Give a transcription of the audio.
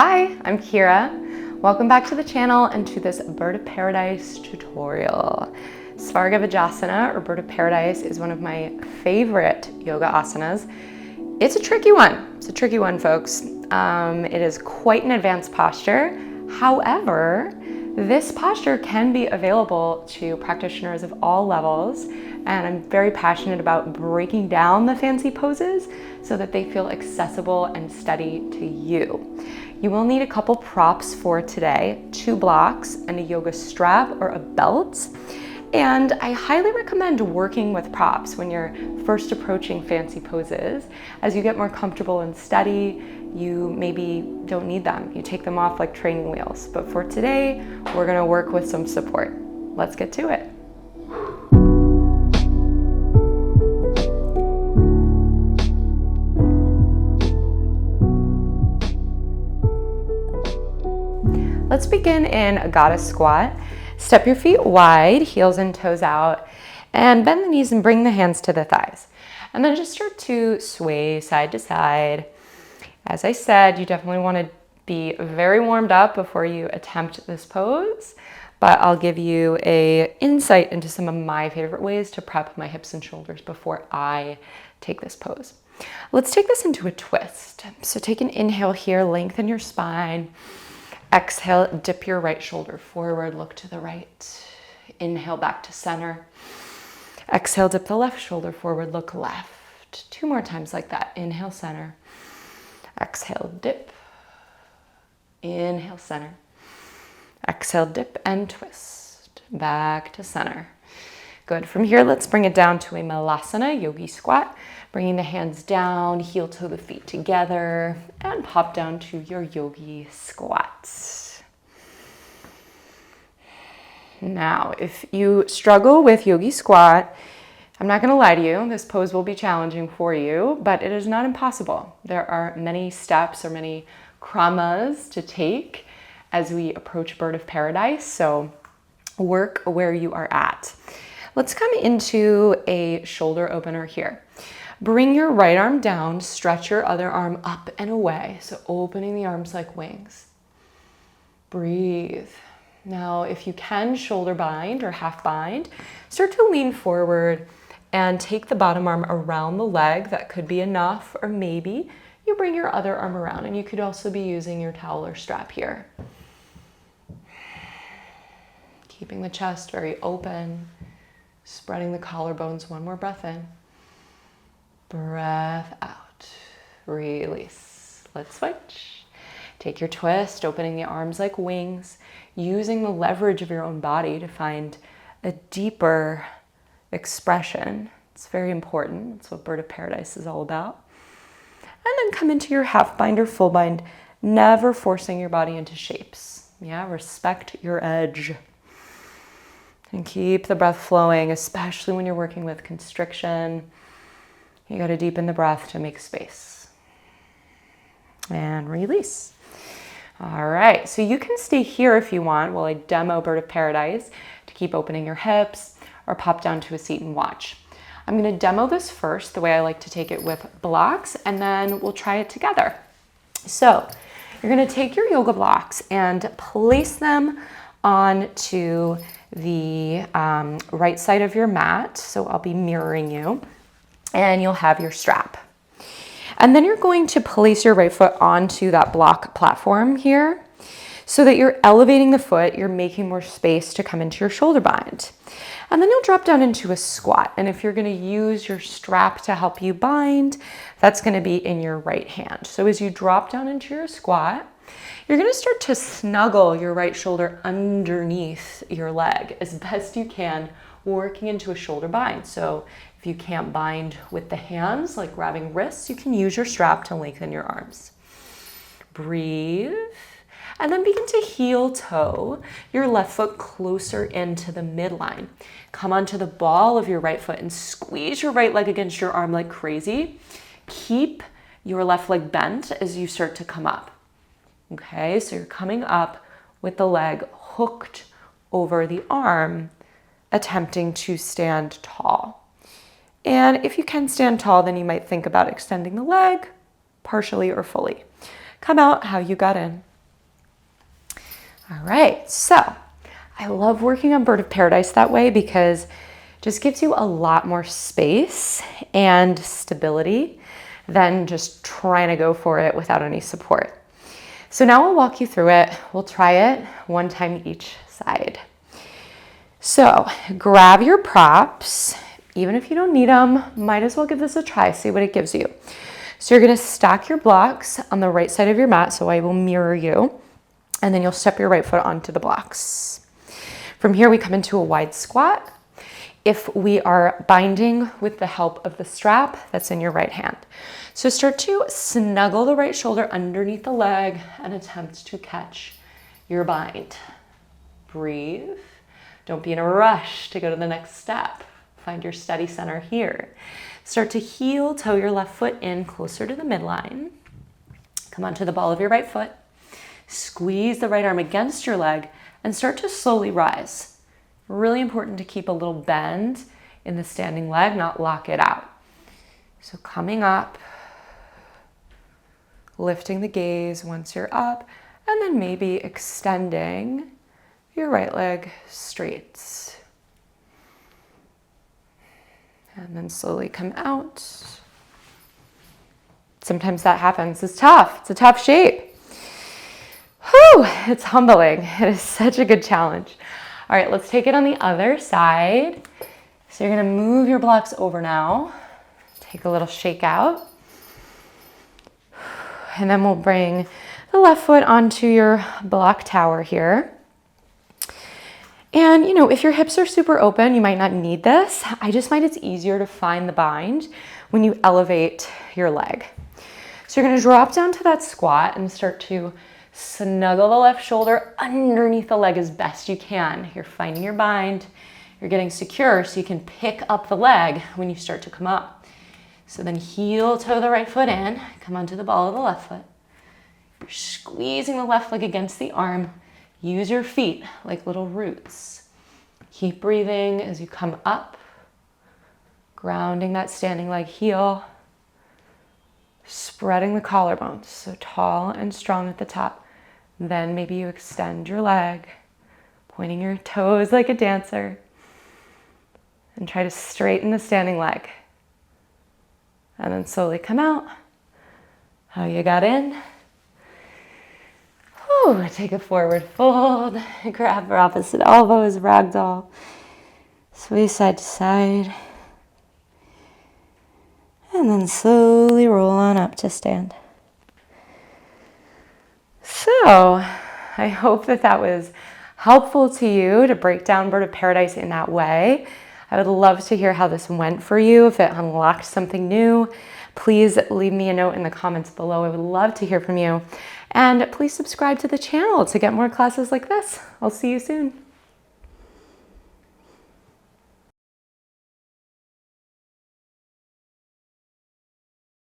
Hi, I'm Kira. Welcome back to the channel and to this Bird of Paradise tutorial. Svarga Dvijanasana, or Bird of Paradise, is one of my favorite yoga asanas. It's a tricky one. It's a tricky one, folks. It is quite an advanced posture. However, this posture can be available to practitioners of all levels, and I'm very passionate about breaking down the fancy poses so that they feel accessible and steady to you. You will need a couple props for today, 2 blocks and a yoga strap or a belt. And I highly recommend working with props when you're first approaching fancy poses. As you get more comfortable and steady, you maybe don't need them. You take them off like training wheels. But for today, we're gonna work with some support. Let's get to it. Let's begin in a goddess squat. Step your feet wide, heels and toes out, and bend the knees and bring the hands to the thighs. And then just start to sway side to side. As I said, you definitely want to be very warmed up before you attempt this pose, but I'll give you an insight into some of my favorite ways to prep my hips and shoulders before I take this pose. Let's take this into a twist. So take an inhale here, lengthen your spine. Exhale, dip your right shoulder forward, look to the right. Inhale back to center. Exhale, dip the left shoulder forward, look left. 2 more times like that. Inhale, center. Exhale, dip. Inhale, center. Exhale, dip and twist. Back to center. Good. From here, let's bring it down to a Malasana, Yogi squat. Bringing the hands down, heel toe the feet together, and pop down to your Yogi squat. Now, if you struggle with Yogi squat, I'm not going to lie to you, this pose will be challenging for you, but it is not impossible. There are many steps or many kramas to take as we approach Bird of Paradise, so work where you are at. Let's come into a shoulder opener here. Bring your right arm down, stretch your other arm up and away. So opening the arms like wings. Breathe. Now, if you can shoulder bind or half bind, start to lean forward and take the bottom arm around the leg. That could be enough, or maybe you bring your other arm around, and you could also be using your towel or strap here. Keeping the chest very open, spreading the collarbones. One more breath in. Breath out, release. Let's switch. Take your twist, opening the arms like wings, using the leverage of your own body to find a deeper expression. It's very important. It's what Bird of Paradise is all about. And then come into your half bind or full bind, never forcing your body into shapes. Yeah, respect your edge. And keep the breath flowing, especially when you're working with constriction. You got to deepen the breath to make space. And release. All right, so you can stay here if you want while I demo Bird of Paradise to keep opening your hips, or pop down to a seat and watch. I'm going to demo this first the way I like to take it with blocks, and then we'll try it together. So you're going to take your yoga blocks and place them onto the right side of your mat. So I'll be mirroring you. And you'll have your strap. And then you're going to place your right foot onto that block platform here so that you're elevating the foot, you're making more space to come into your shoulder bind. And then you'll drop down into a squat. And if you're going to use your strap to help you bind, that's going to be in your right hand. So as you drop down into your squat, you're going to start to snuggle your right shoulder underneath your leg as best you can, working into a shoulder bind. So if you can't bind with the hands, like grabbing wrists, you can use your strap to lengthen your arms. Breathe. And then begin to heel toe your left foot closer into the midline. Come onto the ball of your right foot and squeeze your right leg against your arm like crazy. Keep your left leg bent as you start to come up. Okay, so you're coming up with the leg hooked over the arm, attempting to stand tall. And if you can stand tall, then you might think about extending the leg partially or fully. Come out how you got in. All right, so I love working on bird of paradise that way because it just gives you a lot more space and stability than just trying to go for it without any support. So now I'll walk you through it. We'll try it one time each side. So grab your props. Even if you don't need them, might as well give this a try, see what it gives you. So you're gonna stack your blocks on the right side of your mat, so I will mirror you, and then you'll step your right foot onto the blocks. From here, we come into a wide squat. If we are binding with the help of the strap that's in your right hand. So start to snuggle the right shoulder underneath the leg and attempt to catch your bind. Breathe. Don't be in a rush to go to the next step. Find your steady center here. Start to heel toe your left foot in closer to the midline. Come onto the ball of your right foot. Squeeze the right arm against your leg and start to slowly rise. Really important to keep a little bend in the standing leg, not lock it out. So coming up, lifting the gaze once you're up, and then maybe extending your right leg straight. And then slowly come out. Sometimes that happens. It's tough. It's a tough shape. Whew, it's humbling. It is such a good challenge. All right, let's take it on the other side. So you're gonna move your blocks over now. Take a little shake out. And then we'll bring the left foot onto your block tower here. And if your hips are super open, you might not need this. I just find it's easier to find the bind when you elevate your leg. So you're gonna drop down to that squat and start to snuggle the left shoulder underneath the leg as best you can. You're finding your bind. You're getting secure so you can pick up the leg when you start to come up. So then heel toe the right foot in, come onto the ball of the left foot. You're squeezing the left leg against the arm. Use your feet like little roots. Keep breathing as you come up, grounding that standing leg heel, spreading the collarbones, so tall and strong at the top. Then maybe you extend your leg, pointing your toes like a dancer, and try to straighten the standing leg. And then slowly come out. How you got in. Whew, take a forward fold, grab your opposite elbows, ragdoll, sway side to side. And then slowly roll on up to stand. So, I hope that was helpful to you to break down Bird of Paradise in that way. I would love to hear how this went for you. If it unlocked something new, please leave me a note in the comments below. I would love to hear from you. And please subscribe to the channel to get more classes like this. I'll see you soon.